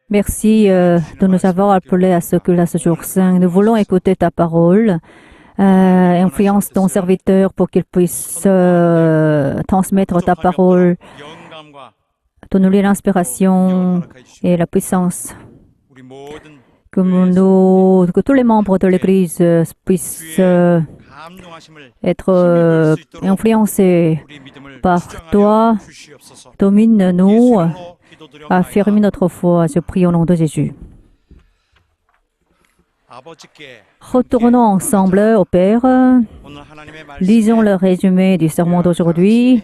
Merci de nous avoir appelés à ce culte à ce jour saint. Nous voulons écouter ta parole. Influence ton serviteur pour qu'il puisse transmettre ta parole. Donne-lui l'inspiration et la puissance. Que tous les membres de l'Église puissent être influencés par toi. Domine-nous, affirme notre foi. Je prie au nom de Jésus. Retournons ensemble au Père. Lisons le résumé du sermon d'aujourd'hui.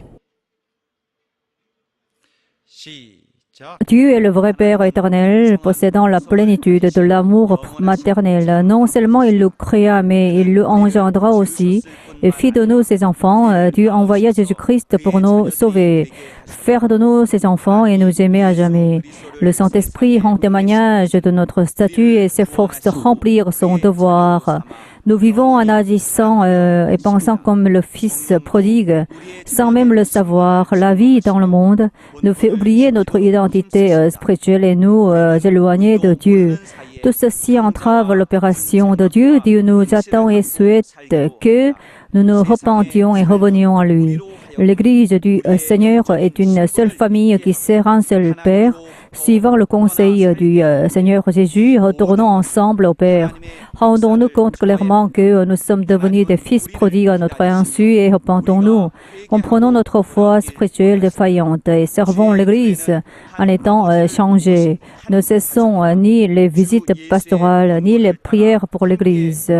Dieu est le vrai Père éternel, possédant la plénitude de l'amour maternel. Non seulement il le créa, mais il le engendra aussi. Et fit de nous ses enfants. Dieu envoya Jésus-Christ pour nous sauver, faire de nous ses enfants et nous aimer à jamais. Le Saint-Esprit rend témoignage de notre statut et s'efforce de remplir son devoir. Nous vivons en agissant et pensant comme le Fils prodigue, sans même le savoir. La vie dans le monde nous fait oublier notre identité spirituelle et nous éloigner de Dieu. Tout ceci entrave l'opération de Dieu. Dieu nous attend et souhaite que nous nous repentions et revenions à lui. L'Église du Seigneur est une seule famille qui sert un seul Père. Suivant le conseil du Seigneur Jésus, retournons ensemble au Père. Rendons-nous compte clairement que nous sommes devenus des fils prodigues à notre insu et repentons-nous. Comprenons notre foi spirituelle défaillante et servons l'Église en étant changés. Ne cessons ni les visites pastorales, ni les prières pour l'Église.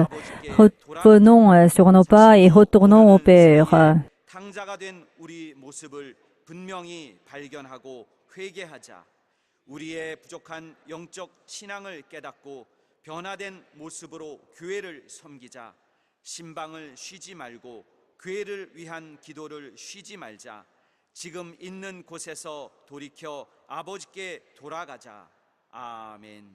Revenons sur nos pas et retournons au Père. 우리의 부족한 영적 신앙을 깨닫고 변화된 모습으로 교회를 섬기자. 신방을 쉬지 말고 교회를 위한 기도를 쉬지 말자. 지금 있는 곳에서 돌이켜 아버지께 돌아가자. 아멘.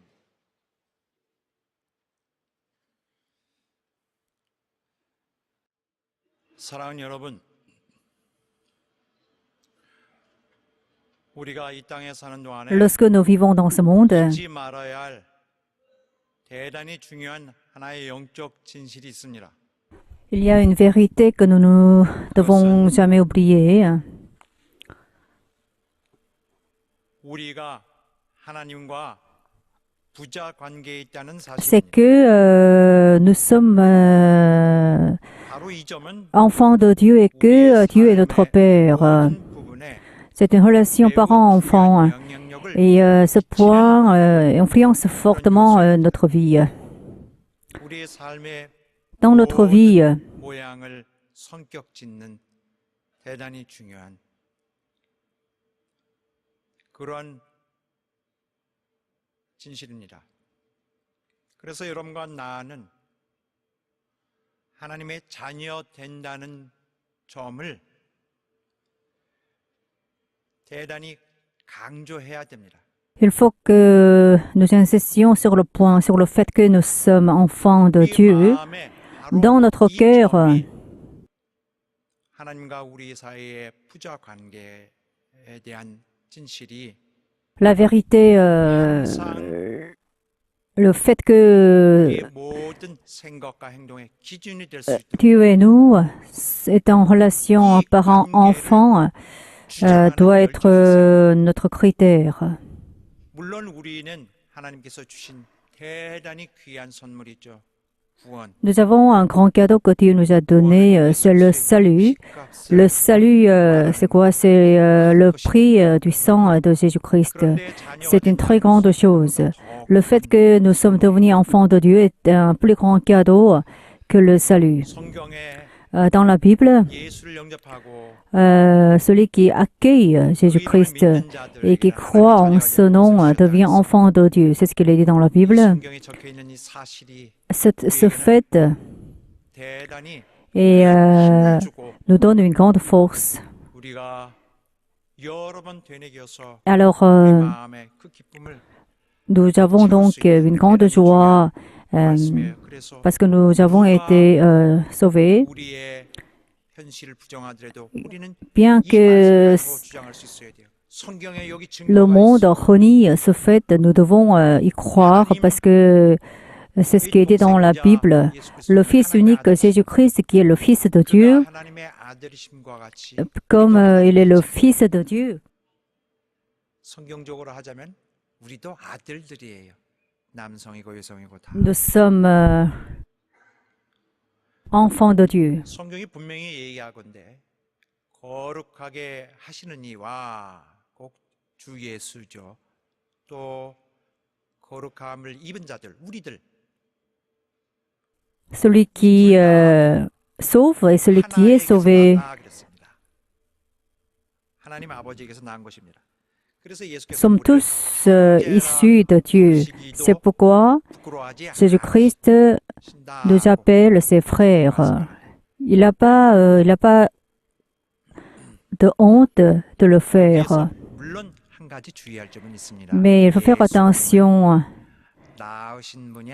사랑하는 여러분, lorsque nous vivons dans ce monde, il y a une vérité que nous ne devons jamais oublier. C'est que nous sommes enfants de Dieu et que Dieu est notre Père. C'est une relation parent-enfant et ce point influence fortement notre vie. Dans notre vie, 그래서 여러분과 나는 하나님의 자녀 된다는 점을 il faut que nous insistions sur le point, sur le fait que nous sommes enfants de Dieu. Dans notre cœur, la vérité, le fait que Dieu et nous est en relation parent-enfant, doit être notre critère. Nous avons un grand cadeau que Dieu nous a donné, c'est le salut. Le salut, c'est quoi? C'est le prix du sang de Jésus-Christ. C'est une très grande chose. Le fait que nous sommes devenus enfants de Dieu est un plus grand cadeau que le salut. Dans la Bible, celui qui accueille Jésus-Christ et qui croit en ce nom devient enfant de Dieu. C'est ce qu'il est dit dans la Bible. Ce fait et, nous donne une grande force. Alors, nous avons donc une grande joie parce que nous avons été sauvés. Bien que 성경에 여기 Le 증거가 monde 있어. renie ce fait, nous devons y croire parce que c'est ce qui est dit dans la Bible. Le Fils unique Jésus-Christ, qui est le Fils de 그가 Dieu, 하나님의 아들이심과 같이 comme 우리도 il est le 하나님의 Fils de Dieu, 성경적으로 하자면 우리도 아들들이에요. 남성이고 여성이고 다. nous sommes enfants de Dieu. 성경이 분명히 얘기하건대 거룩하게 하시는 이와 꼭 주 예수죠. 또 거룩함을 입은 자들, 우리들 Celui qui sauve et celui qui est 하나님께서 sauvé 낳았다 그랬습니다. 하나님 아버지에게서 낳은 것입니다. 그래서 예수께서 sommes 우리를 tous issus de Dieu. C'est pourquoi 부끄러워하지 Jésus-Christ 않으신다. nous appelle ses frères. Il n'a pas de honte de le faire. 그래서 물론 한 가지 주의할 점은 있습니다. Mais il faut faire attention. 낳으신 분이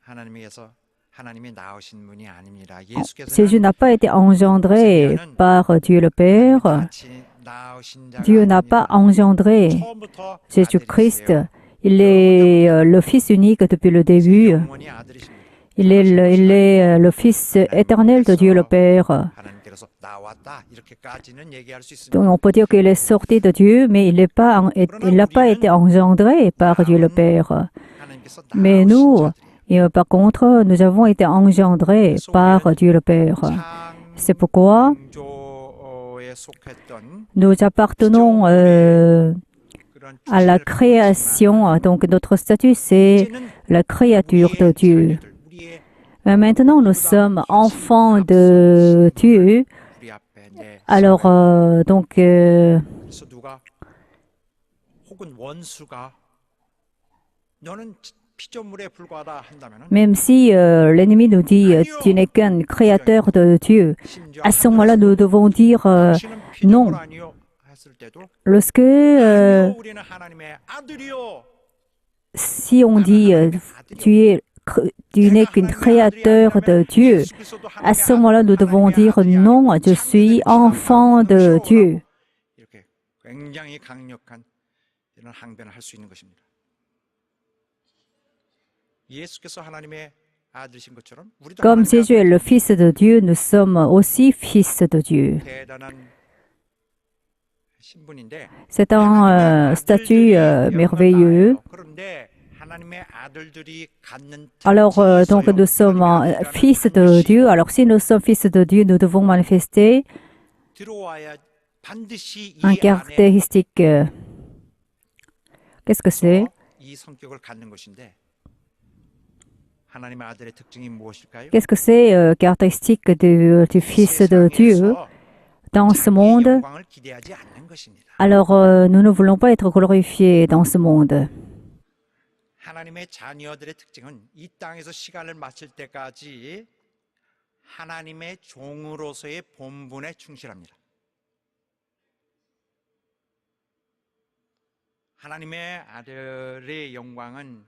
하나님께서 하나님이 낳으신 분이 아닙니다. 예수께서는 Jésus n'a pas été engendré par Dieu le Père. 같이 낳으신 자가 Dieu n'a pas 아닙니다. engendré 처음부터 Jésus-Christ. 아들이세요. Il est le Fils unique depuis le début. 영원히 아들이십니다. Il est le Fils éternel de Dieu le Père. 하나님께서 나왔다 이렇게까지는 얘기할 수 있습니다. Donc on peut dire qu'il est sorti de Dieu, mais il n'a pas été engendré par Dieu le Père. 하나님께서 Mais 낳으신 nous, 자들이에요. et par contre, nous avons été engendrés par Dieu le Père. C'est pourquoi 창조에 속했던 nous appartenons 그런 à la création. Donc notre statut, c'est 이제는 la créature de Dieu. 자녀들, 우리의 Maintenant, nous sommes enfants de Dieu. 우리 앞에 Alors, 그래서 누가 혹은 원수가 너는 피조물에 불과하다 한다면은 même si l'ennemi nous dit tu n'es qu'un créateur de Dieu, 심지어 à ce moment-là, nous devons dire 당신은 non. 피조물 아니요 했을 때도 Lorsque, 아니요 우리는 하나님의 아들이요. si on dit tu n'es qu'un créateur de Dieu, à ce moment-là, nous devons dire non, je suis enfant de Dieu. 이렇게 굉장히 강력한 이런 항변을 할 수 있는 것입니다. 예수께서 하나님의 아들이신 것처럼 우리도 Comme 하나님의 Jésus est le Fils de Dieu, nous sommes aussi fils de Dieu. 대단한 신분인데 C'est un statut merveilleux. 그런데 하나님의 아들들이 갖는 Alors, 특징이 donc, 있어요. nous sommes 하나님의 fils 아들들은 de 반드시 Dieu. Alors, si nous sommes fils de Dieu, nous devons manifester 들어와야 반드시 이 un 안에 caractéristique. Qu'est-ce que c'est? 이 성격을 갖는 것인데 하나님의 아들의 특징이 무엇일까요? Qu'est-ce que c'est caractéristique du Fils de Dieu dans ce monde? 영광을 기대하지 않는 것입니다. Alors, nous ne voulons pas être glorifiés dans ce monde. 하나님의 자녀들의 특징은 이 땅에서 시간을 마칠 때까지 하나님의 종으로서의 본분에 충실합니다. 하나님의 아들의 영광은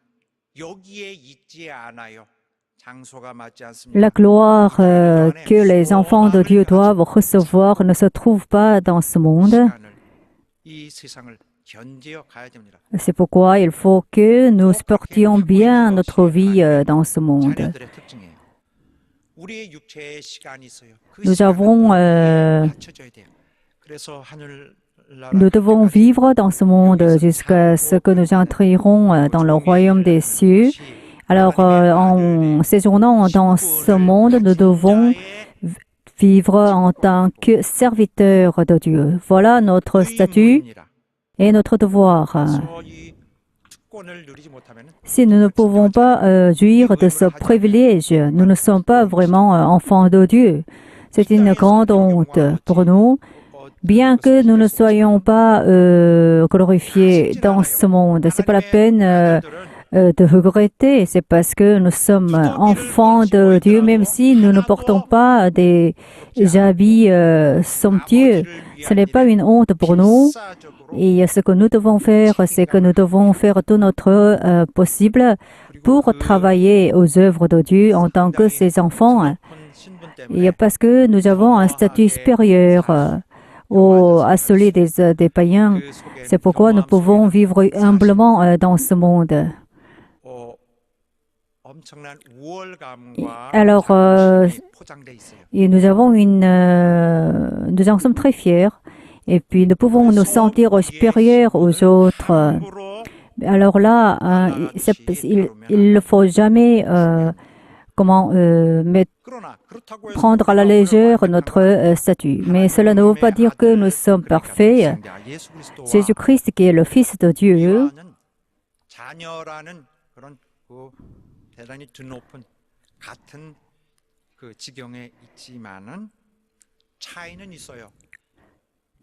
여기에 있지 않아요. 장소가 맞지 않습니다. La gloire que les enfants de Dieu doivent recevoir ne se trouve pas dans ce monde. 시간을, 이 세상을 견디어 가야 됩니다. C'est pourquoi il faut que nous portions bien notre vie dans ce monde. 자녀들의 특징이에요. 우리의 육체의 시간이 있어요. 그 Nous 시간은 avons, 맞춰져야 돼요. 그래서 하늘 Nous devons vivre dans ce monde jusqu'à ce que nous entrerons dans le royaume des cieux. Alors, en séjournant dans ce monde, nous devons vivre en tant que serviteurs de Dieu. Voilà notre statut et notre devoir. Si nous ne pouvons pas jouir de ce privilège, nous ne sommes pas vraiment enfants de Dieu. C'est une grande honte pour nous. Bien que nous ne soyons pas glorifiés dans ce monde, c'est pas la peine de regretter. C'est parce que nous sommes enfants de Dieu, même si nous ne portons pas des habits somptueux. Ce n'est pas une honte pour nous. Et ce que nous devons faire, c'est que nous devons faire tout notre possible pour travailler aux œuvres de Dieu en tant que ses enfants. Et parce que nous avons un statut supérieur. à celui des païens. C'est pourquoi nous pouvons vivre humblement dans ce monde. Alors, et nous en sommes très fiers. Et puis, nous pouvons nous sentir supérieurs aux autres. Alors là, il ne faut jamais prendre à la légère notre statut. Mais cela ne veut pas dire que nous sommes parfaits. Jésus-Christ, qui est le Fils de Dieu,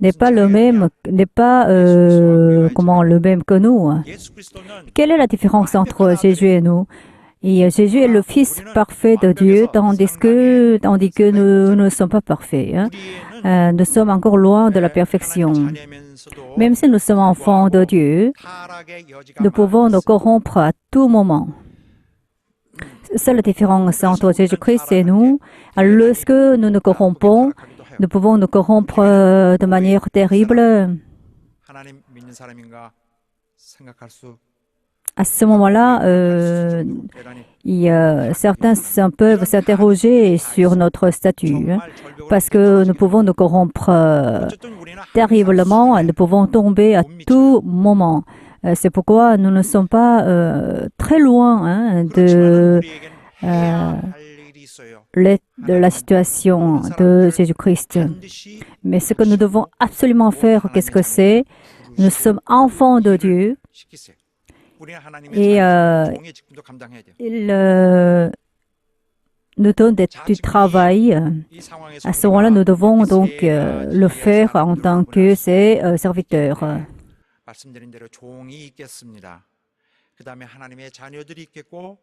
n'est pas le même que nous. Quelle est la différence entre Jésus et nous? Et Jésus est le Fils parfait de Dieu, tandis que nous ne sommes pas parfaits. Nous sommes encore loin de la perfection. Même si nous sommes enfants de Dieu, nous pouvons nous corrompre à tout moment. C'est la différence entre Jésus-Christ et nous. Lorsque nous nous corrompons, nous pouvons nous corrompre de manière terrible. À ce moment-là, certains peuvent s'interroger sur notre statut, parce que nous pouvons nous corrompre terriblement, nous pouvons tomber à tout moment. C'est pourquoi nous ne sommes pas très loin de la situation de Jésus-Christ. Mais ce que nous devons absolument faire, qu'est-ce que c'est? Nous sommes enfants de Dieu et il nous donne du travail. À ce moment-là, nous devons donc le faire en tant que ses serviteurs. 말씀드린 대로 종이 있겠습니다. 그다음에 하나님의 자녀들이 있겠고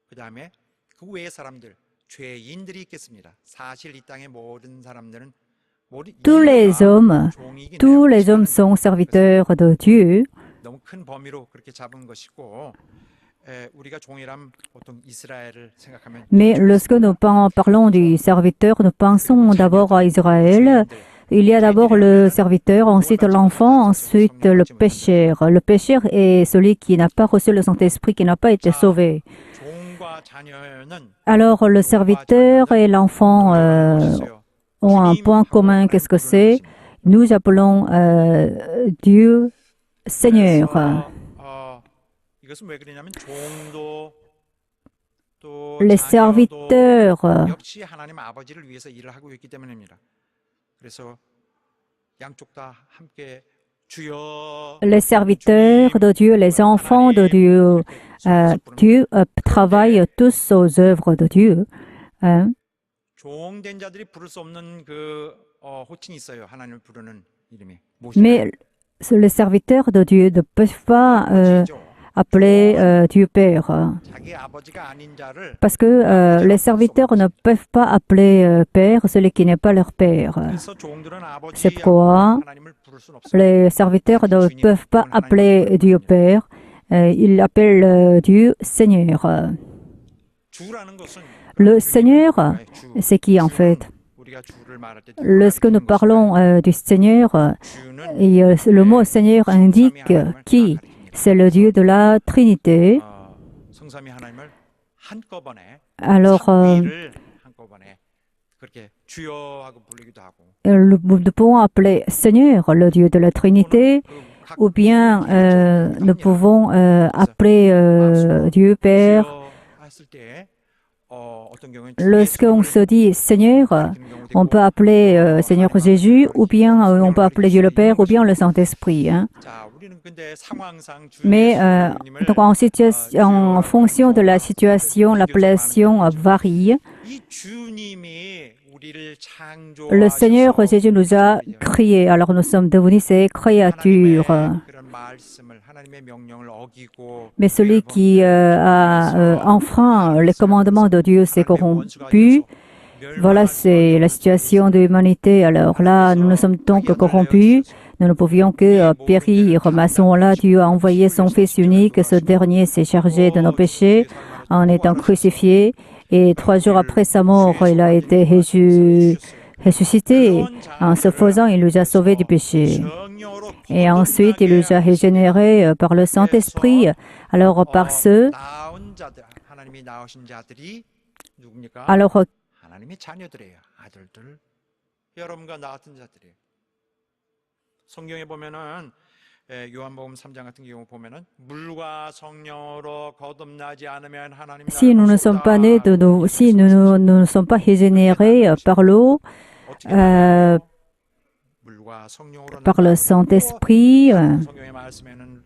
그다음에 그 외의 사람들, 죄인들이 있겠습니다. 사실 이 땅의 모든 사람들은 tous les hommes sont serviteurs de Dieu. 너무 큰 범위로 그렇게 잡은 것이고 우리가 종이란 보통 이스라엘을 생각하면 Mais lorsque nous parlons du serviteur, nous pensons d'abord à Israël. Il y a d'abord le serviteur, ensuite l'enfant, ensuite le pécheur. Le pécheur est celui qui n'a pas reçu le Saint-Esprit, qui n'a pas été sauvé. Alors le serviteur et l'enfant ont un point commun. Qu'est-ce que c'est? Nous appelons Dieu Seigneur. Les serviteurs de Dieu, les enfants de Dieu, Dieu travaille tous aux œuvres de Dieu. Mais les serviteurs de Dieu ne peuvent pas appeler Dieu Père. Parce que les serviteurs ne peuvent pas appeler Père celui qui n'est pas leur Père. C'est pourquoi les serviteurs ne peuvent pas appeler Dieu Père. Ils appellent Dieu Seigneur. Le Seigneur, c'est qui en fait? Lorsque nous parlons du Seigneur, le mot Seigneur indique qui? C'est le Dieu de la Trinité. Alors, nous pouvons appeler Seigneur le Dieu de la Trinité, ou bien nous pouvons appeler Dieu Père. Lorsqu'on se dit Seigneur, on peut appeler Seigneur Jésus, ou bien on peut appeler Dieu le Père, ou bien le Saint-Esprit. Mais donc en fonction de la situation, l'appellation varie. Le Seigneur Jésus nous a créés, alors nous sommes devenus ses créatures. Mais celui qui a enfreint les commandements de Dieu s'est corrompu. Voilà, c'est la situation de l'humanité. Alors là, nous sommes donc corrompus. Nous ne pouvions que périr. Mais à ce moment-là, Dieu a envoyé son Fils unique. Ce dernier s'est chargé de nos péchés en étant crucifié. Et 3 jours après sa mort, il a été ressuscité. En se faisant, il nous a sauvés du péché. Et ensuite, il nous a régénérés par le Saint-Esprit. Alors, par ceux, 낳은 자들, 하나님이 낳으신 자들이 누굽니까? alors 하나님의 자녀들이에요. 아들들. 여러분과 나 같은 자들이에요. 성경에 보면은 요한복음 3장 같은 경우 보면은 물과 성령으로 거듭나지 않으면 하나님 si nous ne sommes pas nés de nous, si nous ne sommes pas régénérés par l'eau, 물과 성령으로 par le Saint-Esprit, 성경의 말씀에는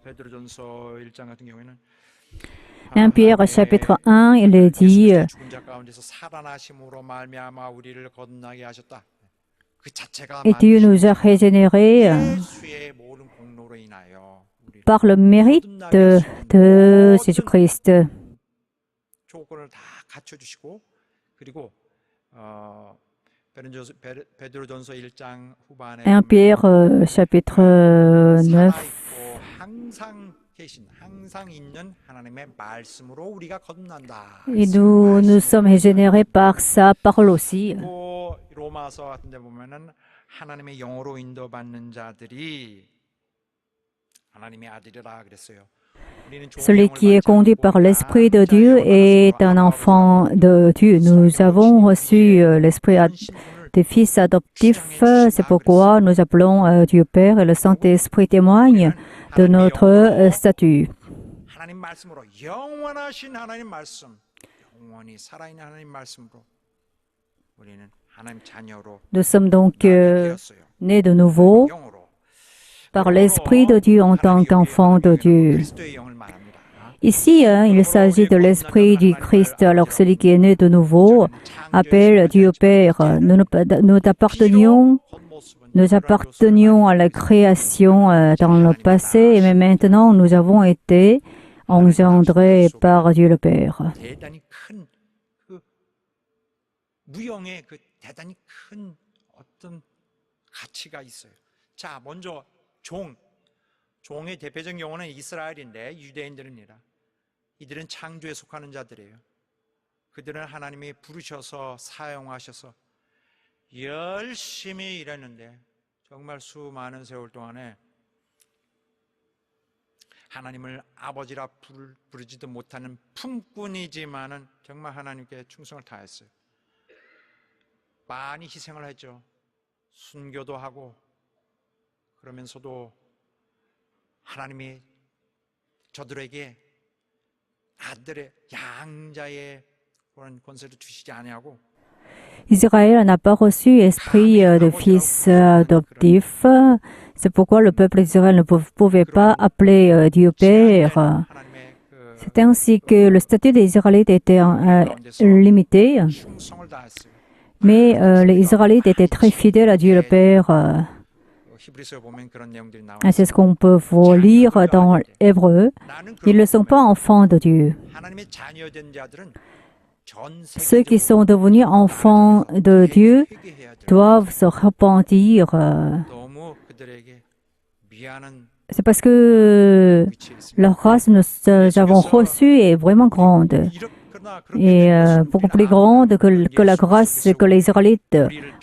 베드로전서 1장 같은 경우에는 1 Pierre chapitre 1, il est dit, 죽은 자 가운데서 살아나심으로 말미암아 우리를 거듭나게 하셨다. 그 자체가 et Dieu nous a régénérés 예수의 모든 공로로 인하여 우리를 par le mérite de Jésus-Christ. 조건을 다 갖춰 주시고 그리고 베드로전서 1장 후반에 1 Pierre chapitre 9. 살아있고 항상 계신 항상 있는 하나님의 말씀으로 우리가 거듭난다. Et nous sommes régénérés par sa parole aussi. 또 로마서 같은 데 보면은 하나님의 영으로 인도받는 자들이 하나님의 아들이라 그랬어요. Celui qui est conduit par l'Esprit de Dieu est un enfant de Dieu. Nous avons reçu l'Esprit des fils adoptifs. C'est pourquoi nous appelons Dieu Père et le Saint-Esprit témoigne de notre statut. 하나님 말씀으로 영원하신 하나님 말씀, 영원히 살아있는 하나님 말씀으로 우리는 하나님 자녀로 Nous sommes donc 되었어요. nés de nouveau 영으로. par l'Esprit de Dieu en tant qu'enfants de Dieu. 그리스도의 영을 말합니다. Ici, il s'agit de l'Esprit du Christ. Alors celui qui est né de nouveau appelle Dieu Père. Nous appartenions à la création dans le passé, mais maintenant nous avons été engendrés par Dieu le Père. 대단히 큰 그 무형의 그 대단히 큰 어떤 가치가 있어요. 자, 먼저 종의 대표적인 용어는 이스라엘인데 유대인들입니다. 이들은 창조에 속하는 자들이에요. 그들은 하나님이 부르셔서 사용하셔서 열심히 일했는데 정말 수많은 세월 동안에 하나님을 아버지라 부르지도 못하는 품꾼이지만은 정말 하나님께 충성을 다했어요. 많이 희생을 했죠. 순교도 하고 그러면서도 하나님이 저들에게 아들의 양자의 그런 권세를 주시지 아니하고 Israël n'a pas reçu esprit de fils adoptif. C'est pourquoi le peuple d'Israël ne pouvait pas appeler Dieu Père. C'est ainsi que le statut des Israélites était limité. Mais les Israélites étaient très fidèles à Dieu le Père. C'est ce qu'on peut lire dans l'Hébreu. Ils ne sont pas enfants de Dieu. Ceux qui sont devenus enfants de Dieu doivent se repentir. C'est parce que leur grâce que nous avons reçue est vraiment grande. Et beaucoup plus grande que la grâce que les Israélites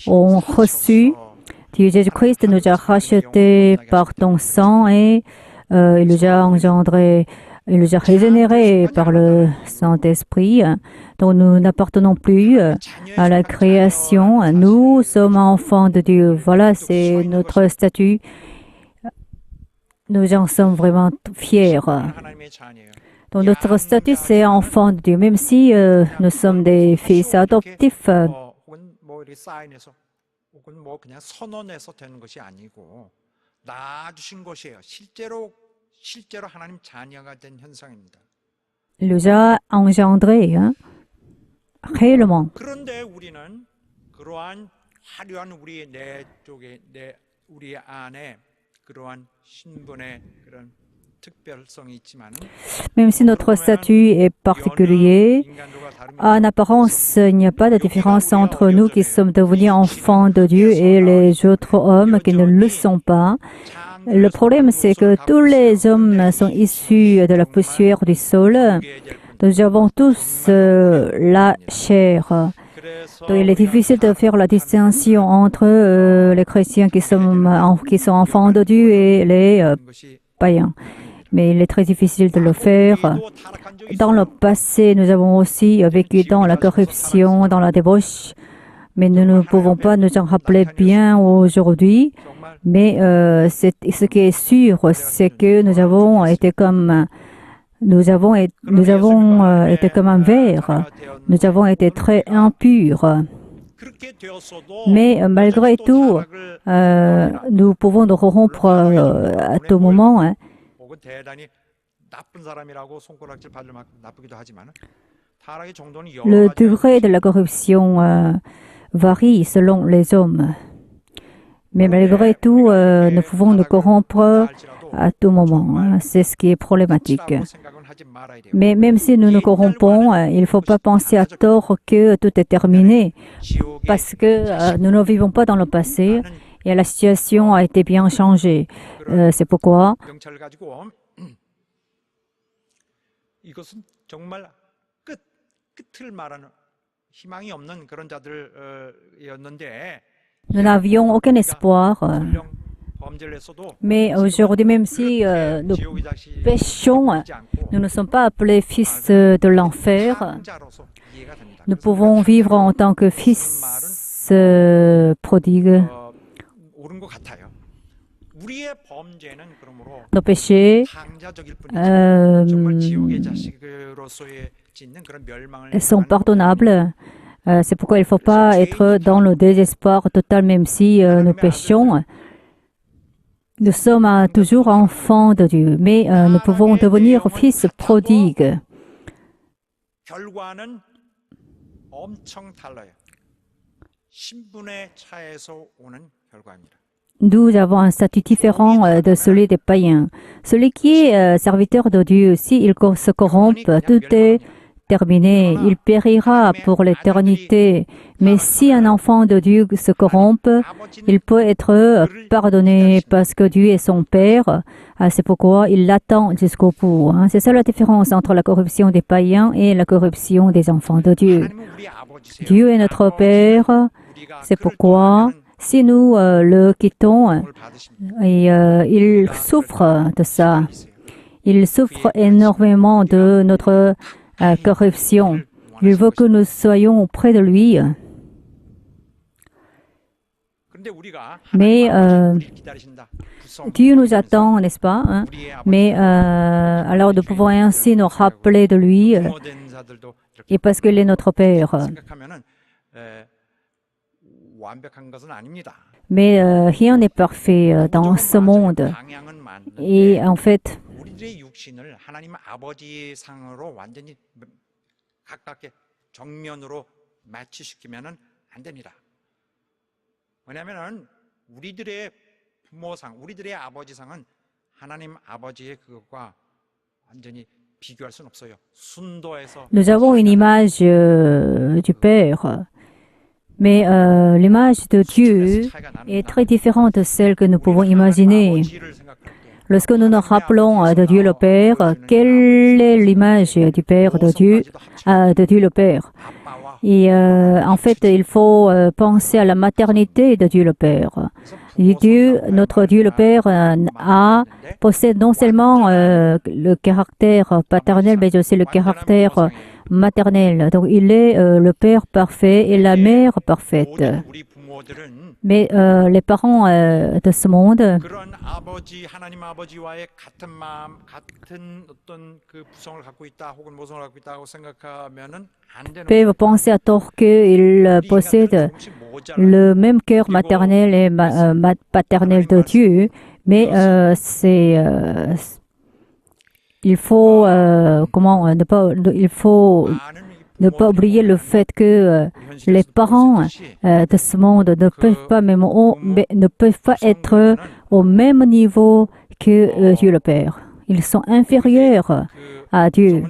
ont reçue. Dieu Jésus-Christ nous a rachetés par ton sang et il nous a engendrés. Il nous a régénérés par le Saint-Esprit. Donc nous n'appartenons plus à la création. Nous sommes enfants de Dieu. Voilà, c'est notre statut. Nous en sommes vraiment fiers. Donc notre statut, c'est enfant de Dieu. Même si nous sommes des fils adoptifs. 그냥 선언해서 되는 것이 아니고 낳아주신 것이에요. 실제로 하나님 자녀가 된 현상입니다. Il nous a engendrés, réellement. 그런데 우리는 그러한 화려한 우리의 우리 안에 그러한 신분의 그런 특별성이 있지만, même si notre statut est particulier, en apparence, il n'y a pas de différence entre nous qui sommes devenus enfants de Dieu et les autres hommes qui ne le sont pas. Le problème, c'est que tous les hommes sont issus de la poussière du sol. Nous avons tous la chair. Donc, il est difficile de faire la distinction entre les chrétiens qui sont enfants de Dieu et les païens. Mais il est très difficile de le faire. Dans le passé, nous avons aussi vécu dans la corruption, dans la débauche, mais nous ne pouvons pas nous en rappeler bien aujourd'hui. Mais ce qui est sûr, c'est que nous avons été comme un verre. Nous avons été très impurs. Mais malgré tout, nous pouvons nous corrompre à tout moment. Hein. Le degré de la corruption varie selon les hommes. Mais malgré tout, nous pouvons nous corrompre à tout moment. C'est ce qui est problématique. Mais même si nous nous corrompons, il ne faut pas penser à tort que tout est terminé. Parce que nous ne vivons pas dans le passé et la situation a été bien changée. C'est pourquoi nous n'avions aucun espoir. Mais aujourd'hui, même si nous péchons, nous ne sommes pas appelés fils de l'enfer. Nous pouvons vivre en tant que fils prodigue. Nos péchés sont pardonnables. C'est pourquoi il ne faut pas être dans le désespoir total, même si nous péchons. Nous sommes toujours enfants de Dieu, mais nous pouvons devenir fils prodigues. Nous avons un statut différent de celui des païens. Celui qui est serviteur de Dieu, s'il se corrompt, tout est terminé. Il périra pour l'éternité. Mais si un enfant de Dieu se corrompt, il peut être pardonné parce que Dieu est son Père. C'est pourquoi il l'attend jusqu'au bout. C'est ça la différence entre la corruption des païens et la corruption des enfants de Dieu. Dieu est notre Père. C'est pourquoi si nous le quittons, et il souffre de ça. Il souffre énormément de notre corruption. Il veut que nous soyons auprès de lui. Mais Dieu nous attend, n'est-ce pas? Hein? Mais alors nous pouvons ainsi nous rappeler de lui et parce qu'il est notre Père. Mais rien n'est parfait dans ce monde. Et en fait, nous avons une image du Père. Mais l'image de Dieu est très différente de celle que nous pouvons imaginer. Lorsque nous nous rappelons de Dieu le Père, quelle est l'image du Père de Dieu le Père? Et en fait, il faut penser à la maternité de Dieu le Père. Notre Dieu le Père possède non seulement le caractère paternel, mais aussi le caractère maternel. Donc, il est le Père parfait et la Mère parfaite. Mais les parents de ce monde peuvent penser à tort qu'ils possèdent le même cœur maternel et paternel de Dieu, mais il faut ne pas oublier le fait que les parents de ce monde ne peuvent pas être au même niveau que Dieu le Père. Ils sont inférieurs à Dieu.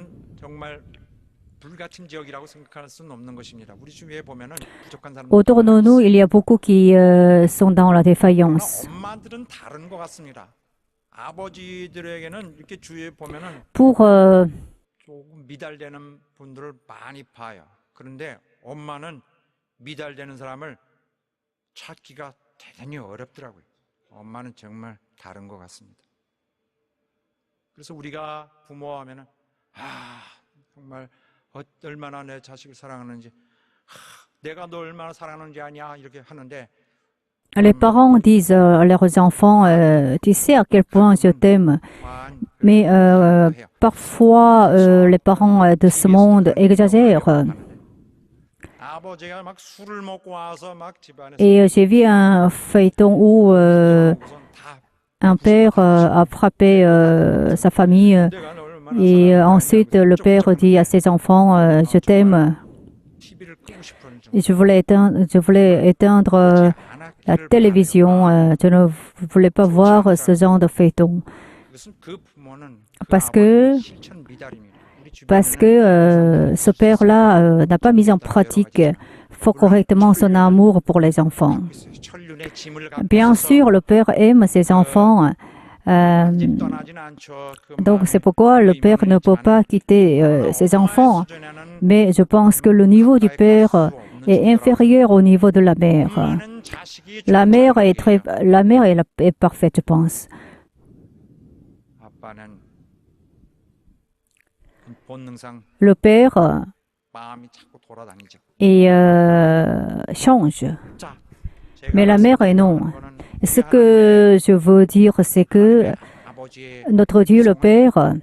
Autour de nous, il y a beaucoup qui sont dans la défaillance. Pour 미달되는 사람을 찾기가 대단히 어렵더라고요. 엄마는 정말 다른 것 같습니다. 그래서 우리가 부모하면은 정말 얼마나 내 자식을 사랑하는지, 내가 너 얼마나 사랑하는지 아냐 이렇게 하는데 Les parents disent à leurs enfants, tu sais à quel point je t'aime. Mais parfois, les parents de ce monde exagèrent. 아버지가 막 술을 먹고 와서 막 집안에서 Et j'ai vu un feuilleton où 다 un père a frappé sa famille 내가 너 얼마나 et ensuite le père dit à ses enfants, je t'aime. TV를 끄고 싶은 좀 Et je voulais éteindre la télévision. Je ne voulais pas voir ce genre de feuilleton. 그것은 그 부모는 Parce que 실천 미달입니다. 우리 Parce que ce père-là n'a pas mis en pratique fort correctement son amour pour les enfants. 천륜의 짐을 갖고 Bien sûr, le père aime ses enfants. 집 떠나지는 않죠. 그 Donc c'est pourquoi le père ne peut pas quitter ses enfants. 수준에는 Mais je pense que le niveau du père est inférieur au niveau de la mère. 많은 자식이 La mère est parfaite, je pense. 아빠는 본능상 Le père 마음이 자꾸 돌아다니죠. change. 자, Mais la mère est non. Ce que je veux dire, c'est que 아버지의 notre Dieu, le Père,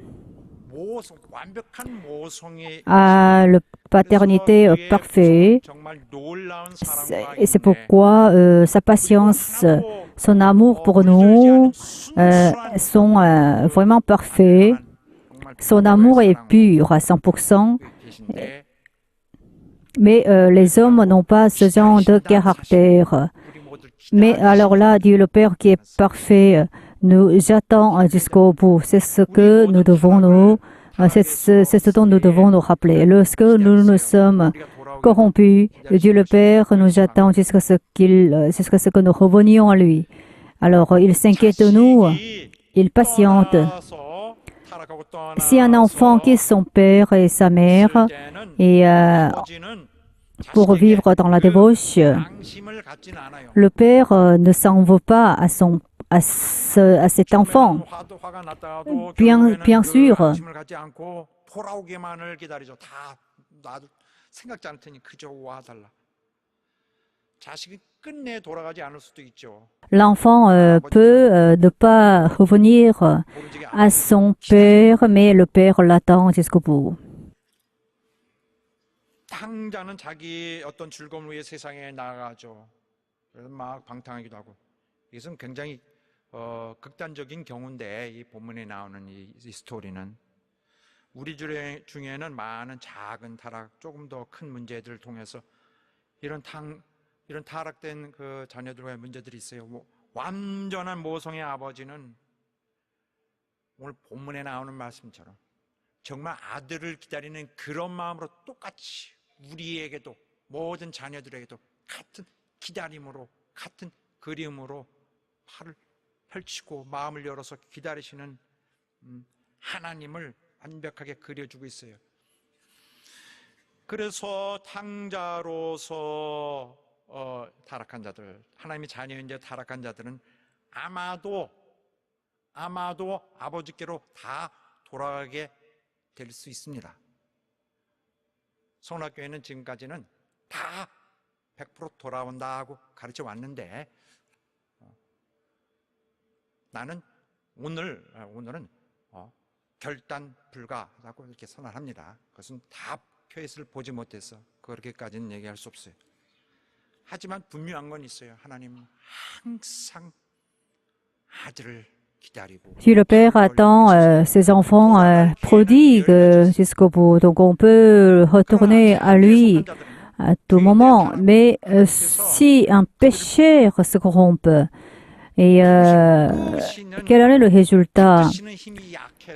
모성, 완벽한 모성이 a la paternité parfaite. 정말 놀라운 사랑과 Et c'est pourquoi sa patience, son amour pour nous sont vraiment parfaits. Son amour est pur à 100%. 계신데 Mais les hommes n'ont pas ce genre de caractère. 우리 모두 Mais alors là, Dieu le Père qui est parfait nous attend jusqu'au bout. C'est ce que nous devons c'est ce dont nous devons nous rappeler. Lorsque nous nous sommes corrompus, Dieu le Père nous attend jusqu'à ce que nous revenions à lui. Alors il s'inquiète de nous, il patiente. Si un enfant quitte son père et sa mère et pour vivre dans la débauche, le père ne s'en veut pas à cet enfant. Bien sûr, 돌아오기만을 기다리죠. 다 나도 생각지 않을 테니 그저 와달라. 자식이 끝내 돌아가지 않을 수도 있죠. l'enfant peut ne pas revenir à son père, mais le père l'attend jusqu'au bout. 당자는 자기 어떤 즐거움을 위해 세상에 나가죠. 그래서 막 방탕하기도 하고. 이것은 굉장히 극단적인 경우인데 이 본문에 나오는 이 스토리는 우리 중에는 많은 작은 타락, 조금 더 큰 문제들을 통해서 이런 타락된 그 자녀들과의 문제들이 있어요. 완전한 모성의 아버지는 오늘 본문에 나오는 말씀처럼 정말 아들을 기다리는 그런 마음으로 똑같이 우리에게도 모든 자녀들에게도 같은 기다림으로 같은 그리움으로 팔을 펼치고 마음을 열어서 기다리시는 하나님을 완벽하게 그려주고 있어요. 그래서 탕자로서 타락한 자들, 하나님의 자녀인데 타락한 자들은 아마도 아버지께로 다 돌아가게 될 수 있습니다. 성락교회는 지금까지는 다 100% 돌아온다고 가르쳐 왔는데 나는 오늘은 결단 불가라고 이렇게 선언합니다. 그것은 다 케이스를 보지 못해서 그렇게까지는 얘기할 수 없어요. 하지만 분명한 건 있어요. 하나님은 항상 아들을 Dieu le Père attend ses enfants prodigues jusqu'au bout. Donc on peut retourner à lui à tout moment. Mais si un pécheur se corrompt, et quel est le résultat?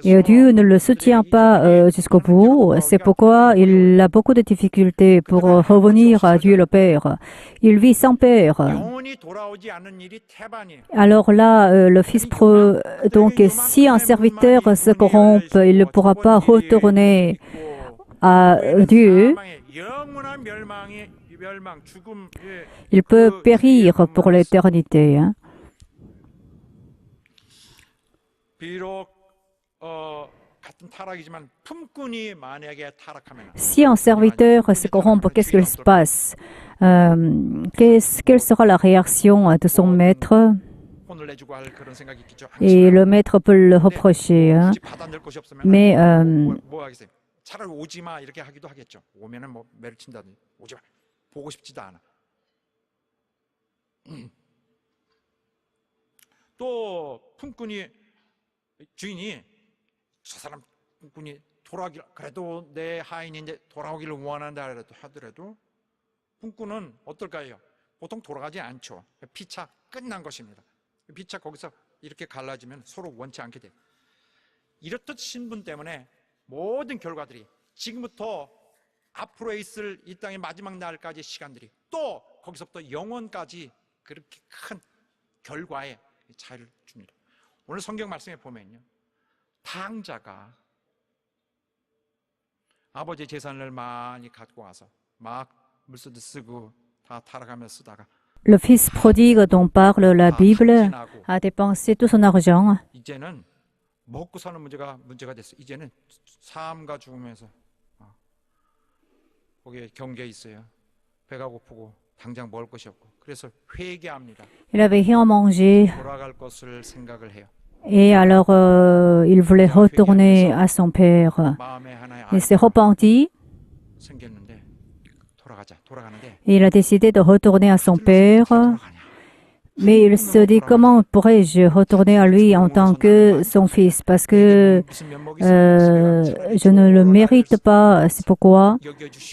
Et Dieu ne le soutient pas jusqu'au bout. C'est pourquoi il a beaucoup de difficultés pour revenir à Dieu le Père. Il vit sans père. Alors là, le Fils donc si un serviteur se corrompt, il ne pourra pas retourner à Dieu. Il peut périr pour l'éternité. Hein. Si un serviteur se corrompt, qu'est-ce qu'il se passe? Quelle sera la réaction de son maître? Et le maître peut le reprocher. Hein. Mais 차라리 오지 마 이렇게 하기도 하겠죠. 오면은 뭐 매를 친다든지 오지 마. 보고 싶지도 않아. 또 품꾼이 주인이 저 사람 품꾼이 돌아오길 그래도 내 하인이 이제 돌아오기를 원한다 하더라도 품꾼은 어떨까요? 보통 돌아가지 않죠. 피차 끝난 것입니다. 피차 거기서 이렇게 갈라지면 서로 원치 않게 돼요. 이렇듯 신분 때문에 모든 결과들이 지금부터 앞으로 있을 이 땅의 마지막 날까지의 시간들이 또 거기서부터 영원까지 그렇게 큰 결과에 차이를 줍니다. 오늘 성경 말씀에 보면요. 탕자가 아버지의 재산을 많이 갖고 와서 막 물쓰듯 쓰고 다 타락하며 쓰다가 le fils prodigue dont parle la Bible a dépensé tout son argent. 이제는 먹고 사는 문제가 됐어. 이제는 삶과 죽음에서 거기에 경계에 있어요. 배가 고프고 당장 먹을 것이 없고 그래서 회개합니다. Il avait rien mangé 돌아갈 것을 생각을 해요. et alors il voulait retourner à son père. 마음에 하나의 Il s'est repenti 생겼는데 돌아가는데 et il a décidé de retourner à son père. Mais il se dit, comment pourrais-je retourner à lui en tant que son fils? Parce que je ne le mérite pas, c'est pourquoi.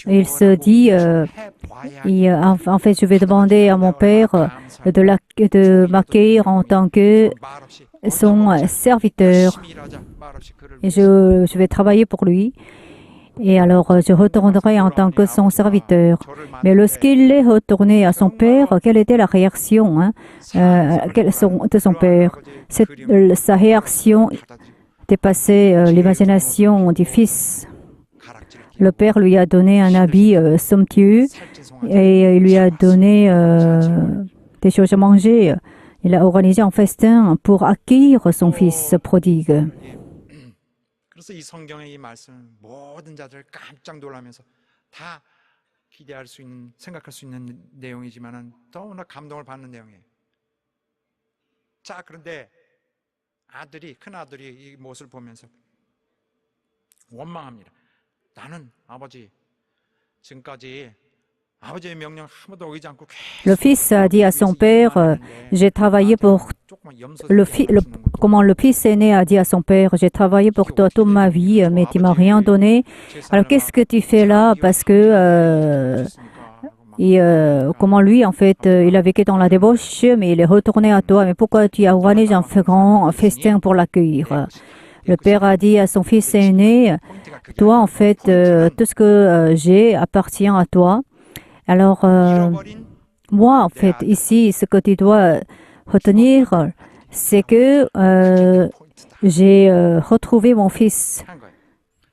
Il se dit, en fait, je vais demander à mon père de m'accueillir en tant que son serviteur. Et je vais travailler pour lui. Et alors, je retournerai en tant que son serviteur. Mais lorsqu'il est retourné à son père, quelle était la réaction de son père? Sa réaction dépassait l'imagination du fils. Le père lui a donné un habit somptueux et il lui a donné des choses à manger. Il a organisé un festin pour accueillir son fils prodigue. 그래서 이 성경의 이 말씀은 모든 자들 깜짝 놀라면서 다 기대할 수 있는 생각할 수 있는 내용이지만은 너무나 감동을 받는 내용이에요. 자, 그런데 큰 아들이 이 모습을 보면서 원망합니다. 나는 아버지 지금까지 아버지의 명령 한 번도 어기지 않고 Le fils a dit à son père, j'ai travaillé pour comment le fils aîné a dit à son père, j'ai travaillé pour toi toute ma vie, mais tu m'as rien donné. Alors qu'est-ce que tu fais là? Parce que comment lui, en fait, il a vécu dans la débauche, mais il est retourné à toi. Mais pourquoi tu as organisé un grand festin pour l'accueillir? Le père a dit à son fils aîné, toi, en fait, tout ce que j'ai appartient à toi. Alors, moi, en fait, ici, ce que tu dois retenir, c'est que j'ai retrouvé mon fils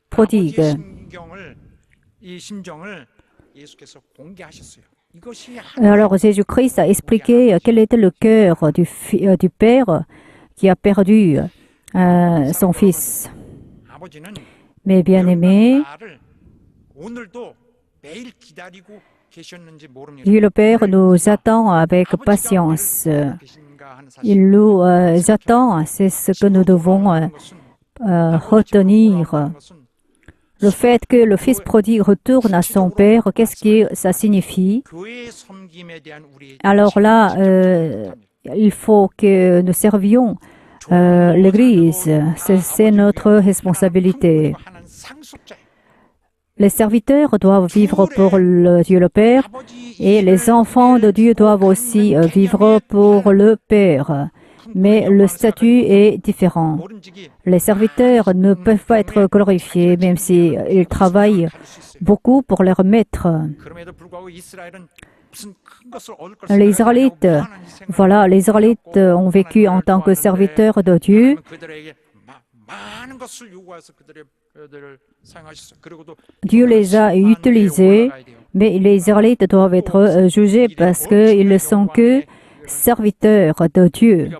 prodigue. Alors, Jésus-Christ a expliqué quel était le cœur du père qui a perdu son fils. Mes bien-aimés, Dieu le Père nous attend avec patience. Il nous attend, c'est ce que nous devons retenir. Le fait que le fils prodigue retourne à son père, qu'est-ce que ça signifie? Alors là, il faut que nous servions l'Église. C'est notre responsabilité. Les serviteurs doivent vivre pour Dieu le Père et les enfants de Dieu doivent aussi vivre pour le Père. Mais le statut est différent. Les serviteurs ne peuvent pas être glorifiés, même s'ils travaillent beaucoup pour leur maître. Les Israélites, voilà, les Israélites ont vécu en tant que serviteurs de Dieu. Dieu les a utilisés, mais les Israélites doivent être jugés parce qu'ils ne sont que serviteurs de Dieu.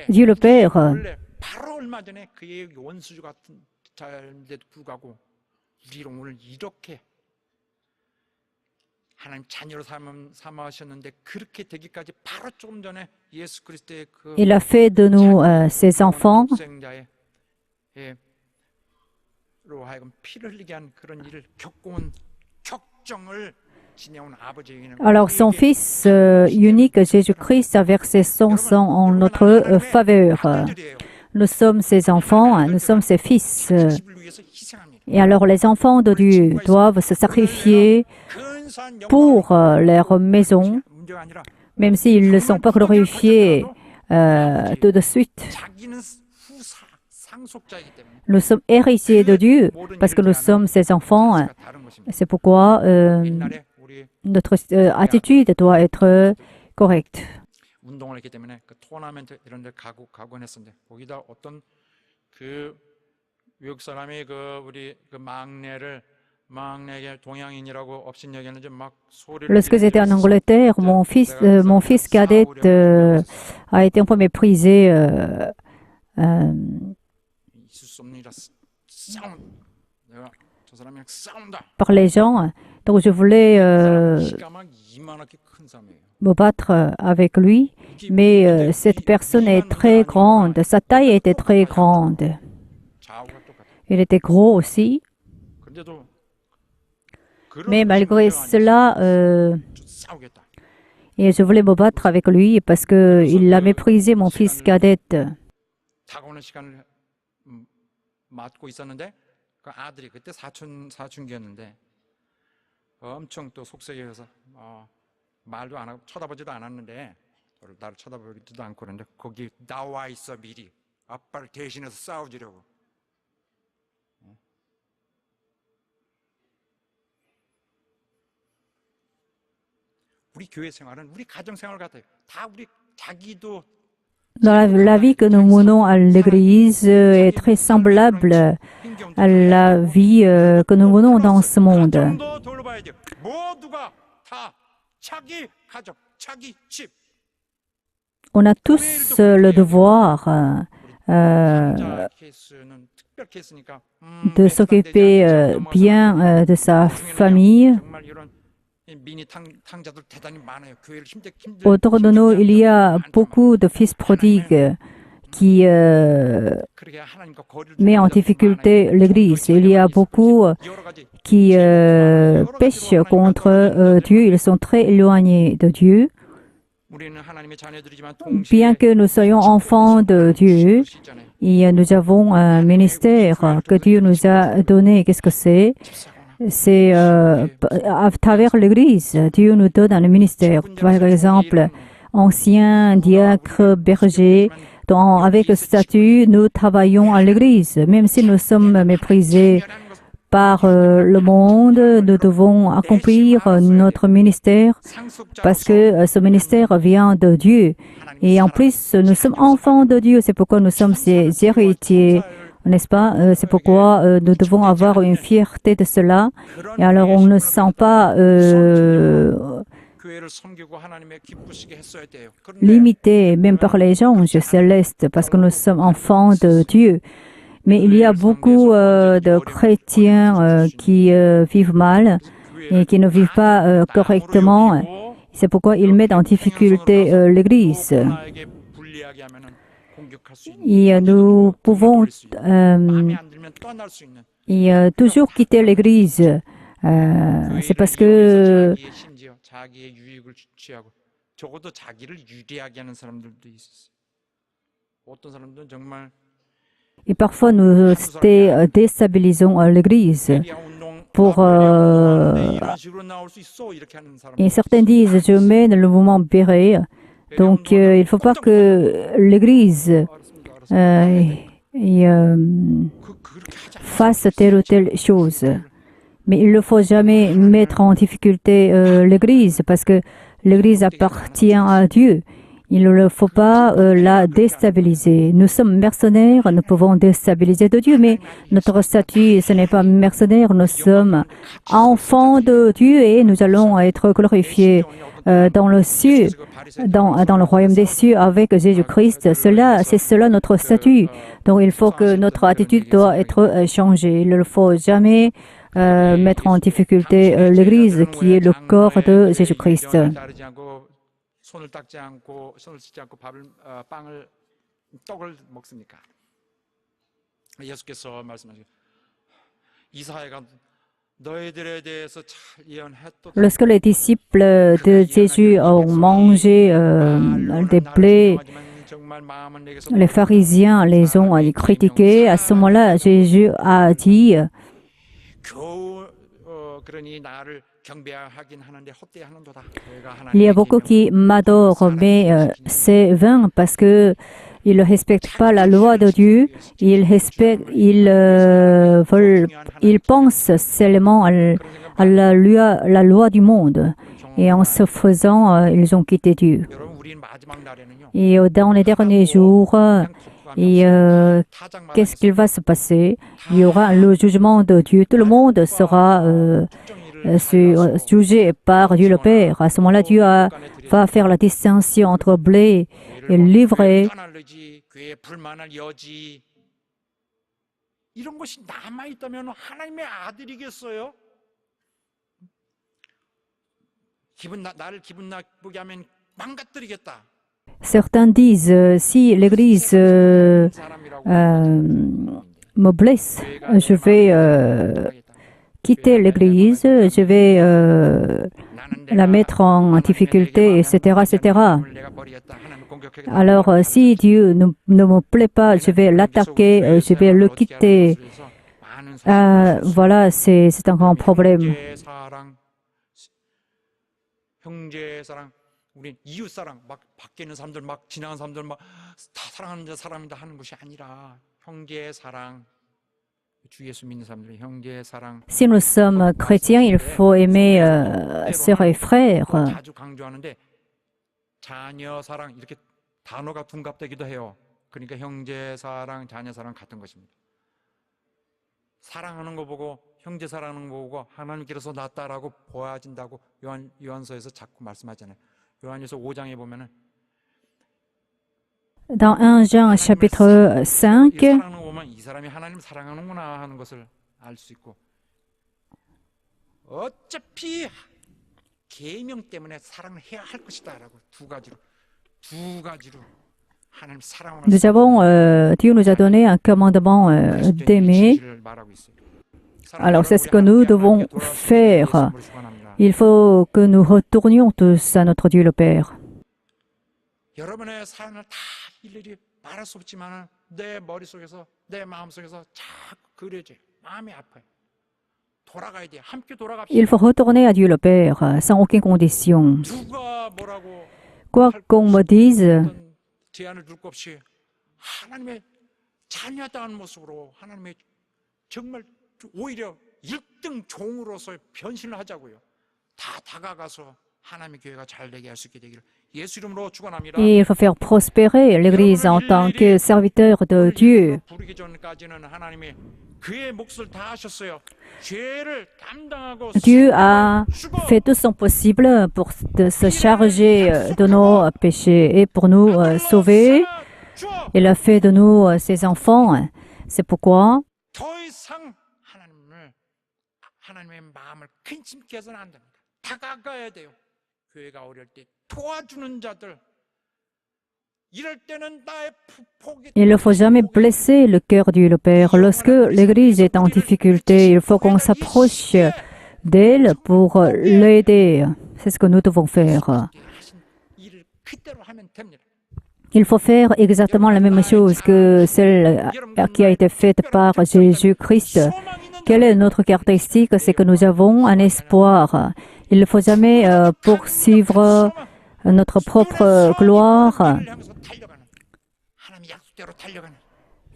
Dieu le Père 바로 얼마 전에 그의 원수 같은 자인데도 불구하고 우리를 오늘 이렇게 하나님 자녀로 삼으셨는데 그렇게 되기까지 바로 조금 전에 예수 그리스도의 그 Il a fait de nous ses enfants. 독생자의 로 하여금 피를 흘리게 한 그런 일을 겪어온 격정을 지내온 아버지에게는 Alors son Fils unique, Jésus-Christ, a versé son sang en notre faveur. Nous sommes ses enfants, nous sommes ses fils. 집을 위해서 희생합니다. Et alors les enfants de Dieu doivent se sacrifier 근사한 pour leur maison, 문제가 아니라 même s'ils ne sont pas glorifiés tout de suite. 자기는 후사 상속자이기 때문에 Nous sommes héritiers de Dieu parce que nous sommes ses enfants. 다른 것입니다. C'est pourquoi 옛날에 우리 notre attitude doit être correcte. 운동을 했기 때문에 그 토너먼트 이런 데 가곤 했었는데 거기다 어떤 그 외국 사람이 그 우리 그 막내에게 동양인이라고 업신여겼는지 막 소리를 Lorsque j'étais en Angleterre, mon fils cadet a été un peu méprisé 있을 수 없는 일이라 내가 저 사람이랑 싸운다. par les gens. Donc je voulais 키가 막 이만하게 큰 사람이에요. me battre avec lui, mais cette personne est très grande, sa taille était très grande. 좌우가 똑같아. Il était gros aussi, 그런데도 mais malgré cela, 싸우겠다. et je voulais me battre avec lui parce qu'il a méprisé mon fils cadet. 다가오는 시간을 맞고 있었는데 그 아들이 그때 사춘기였는데 엄청 또 속색여서 말도 안 하고 쳐다보지도 않았는데 나를 쳐다보지도 않고 그러는데 거기 나와 있어 미리 아빠를 대신해서 싸워주려고. 우리 교회 생활은 우리 가정 생활 같아요. 다 우리 자기도 Dans la vie que nous menons à l'Église est très semblable à la vie que nous menons dans ce monde. 가정도 돌봐야 돼요. 모두가 다 자기 가족, 자기 집. On a tous le devoir 남자 케이스는 특별 케이스니까 de s'occuper bien de sa famille. 정말 이런 미니 탕자들 대단히 많아요. 교회를 힘들 Autour de nous, il y a beaucoup de fils prodigues qui 그렇게 하나님과 거리를 met en difficulté l'Église. Il y a beaucoup 여러 가지 qui pêchent contre Dieu. Ils sont très éloignés de Dieu. 우리는 하나님의 자녀들이지만 Bien que nous soyons enfants de Dieu, et nous avons un ministère que Dieu nous a donné. Qu'est-ce que c'est? C'est à travers l'Église, Dieu nous donne un ministère. Par exemple, ancien diacre, berger, avec ce statut, nous travaillons à l'Église. Même si nous sommes méprisés par le monde, nous devons accomplir notre ministère parce que ce ministère vient de Dieu. Et en plus, nous sommes enfants de Dieu, c'est pourquoi nous sommes ses héritiers. N'est-ce pas? C'est pourquoi nous devons avoir une fierté de cela. Et alors, on ne sent pas limité, même par les anges célestes, parce que nous sommes enfants de Dieu. Mais il y a beaucoup de chrétiens qui vivent mal et qui ne vivent pas correctement. C'est pourquoi ils mettent en difficulté l'Église. Et nous pouvons toujours quitter l'Église. C'est parce que et parfois nous déstabilisons l'Église pour et certains disent je mène le mouvement Béret. Donc il ne faut pas que l'Église fasse telle ou telle chose. Mais il ne faut jamais mettre en difficulté l'Église parce que l'Église appartient à Dieu. Il ne faut pas la déstabiliser. Nous sommes mercenaires, nous pouvons déstabiliser de Dieu, mais notre statut, ce n'est pas mercenaire. Nous sommes enfants de Dieu et nous allons être glorifiés dans le ciel, dans le royaume des cieux avec Jésus-Christ. C'est cela notre statut. Donc il faut que notre attitude doit être changée. Il ne faut jamais mettre en difficulté l'Église qui est le corps de Jésus-Christ. 손을 닦지 않고 손을 씻지 않고 빵을 떡을 먹습니까? 예수께서 말씀하시고 이사야가 너희들에 대해서 잘 예언했던 Lorsque les disciples de Jésus ont mangé des blés, les pharisiens les ont critiqués. À ce moment-là, Jésus a dit il y a beaucoup qui m'adorent, mais c'est vain parce que ils ne respectent pas la loi de Dieu. Ils pensent seulement à la loi du monde. Et en ce faisant, ils ont quitté Dieu. Et dans les derniers jours, qu'est-ce qu'il va se passer? Il y aura le jugement de Dieu. Tout le monde sera jugé par Dieu le Père. À ce moment-là, Dieu va faire la distinction entre blé et l'ivraie. 이런 것이 남아 있다면 하나님의 아들이겠어요? 나를 기분 나쁘게 하면 망가뜨리겠다. Certains disent, si l'Église me blesse, je vais quitter l'Église, je vais la mettre en difficulté, etc., etc. Alors, si Dieu ne me plaît pas, je vais l'attaquer, je vais le quitter. Voilà, c'est un grand problème. 우리 이웃 사랑 막 밖에 있는 사람들 막 지나가는 사람들 막 다 사랑하는 사람이다 하는 것이 아니라 형제의 사랑. 주 예수 믿는 사람들이 형제의 사랑. Si nous sommes chrétiens, il faut aimer sœurs et frères. 자주 강조하는데 자녀 사랑 이렇게 단어가 둔갑되기도 해요. 그러니까 형제 사랑, 자녀 사랑 같은 것입니다. 사랑하는 거 보고 형제 사랑하는 거 보고 하나님께서 낫다라고 보아진다고 요한서에서 자꾸 말씀하잖아요. 요한일서 5장에 보면은 Dans 1 Jean chapitre 5, 사랑하는 거 보면 이 사람이 하나님 사랑하는구나 하는 것을 알 수 있고 어차피 계명 때문에 사랑을 해야 할 것이다라고 두 가지로 하나님 사랑을 nous avons, Dieu nous a donné un commandement d'aimer. Alors c'est ce que nous devons faire. Il faut que nous retournions tous à notre Dieu le Père. 여러분의 사연을 다 일일이 말할 수 없지만 내 머릿속에서 내 마음속에서 자꾸 그려져요. 마음이 아파요. 돌아가야 돼. 함께 돌아갑시다. Il faut retourner à Dieu le Père sans aucune condition. 누가 뭐라고 Quoi qu'on me dise, 제한을 둘 것 없이 하나님의 자녀다운 모습으로 하나님의 정말 오히려 1등 종으로서 변신을 하자고요. 다 다가가서 하나님의 교회가 잘 되게 할 수 있게 되기를 예수 이름으로 축원합니다. et il faut faire prospérer l'Église en tant que serviteur de Dieu. 부르기 전까지는 하나님이 그의 몫을 다 하셨어요. 죄를 담당하고 Dieu a fait tout son possible pour se charger de nos péchés et pour nous sauver. Il a fait de nous ses enfants. C'est pourquoi 더 이상 하나님의 마음을 근심케 해서는 안 됩니다. 다가가야 돼요. 교회가 어려울 때 도와주는 자들. 이럴 때는 나의 포기. il ne faut jamais blesser le cœur du Père. Lorsque l'Église est en difficulté, il faut qu'on s'approche d'elle pour l'aider. C'est ce que nous devons faire. 일을 그대로 하면 됩니다. Il faut faire exactement la même chose que celle qui a été faite par Jésus-Christ. Quelle est notre caractéristique? C'est que nous avons un espoir. Il ne faut jamais poursuivre notre propre gloire.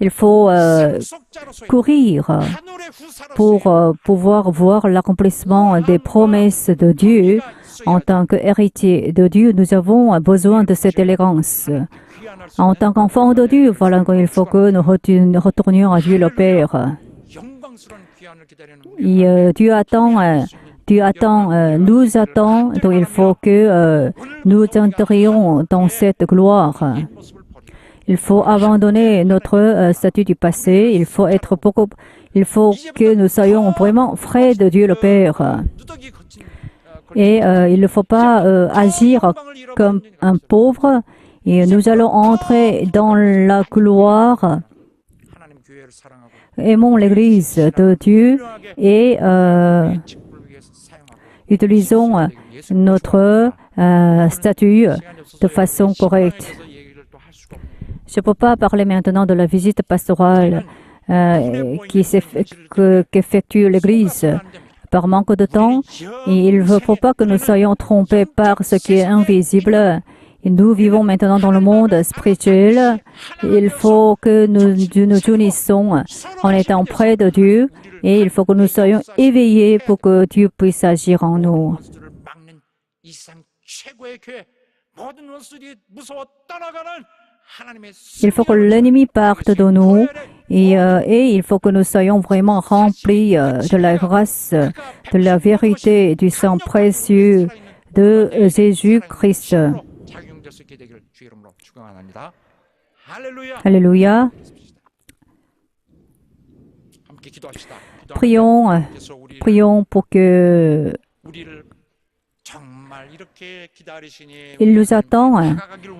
Il faut courir pour pouvoir voir l'accomplissement des promesses de Dieu. En tant qu'héritier de Dieu, nous avons besoin de cette élégance. En tant qu'enfant de Dieu, voilà il faut que nous retournions à Dieu le Père. Et Dieu nous attend, donc il faut que nous entrions dans cette gloire. Il faut abandonner notre statut du passé. Il faut que nous soyons vraiment frais de Dieu le Père. Et il ne faut pas agir comme un pauvre. Et nous allons entrer dans la gloire. Aimons l'Église de Dieu et utilisons notre statut de façon correcte. Je ne peux pas parler maintenant de la visite pastorale qu'effectue l'Église par manque de temps. Et il ne faut pas que nous soyons trompés par ce qui est invisible. Et nous vivons maintenant dans le monde spirituel. Il faut que nous unissons en étant près de Dieu. Et il faut que nous soyons éveillés pour que Dieu puisse agir en nous. Il faut que l'ennemi parte de nous et il faut que nous soyons vraiment remplis de la grâce, de la vérité, du sang précieux de Jésus-Christ. Alléluia. Prions pour que il nous attend.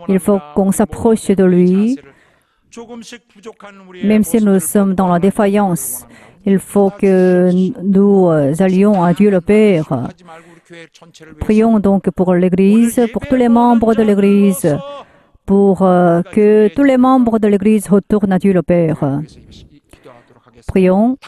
Il faut qu'on s'approche de lui. Même si nous sommes dans la défaillance, il faut que nous allions à Dieu le Père. Prions donc pour l'Église, pour tous les membres de l'Église, pour que tous les membres de l'Église retournent à Dieu le Père. Prions.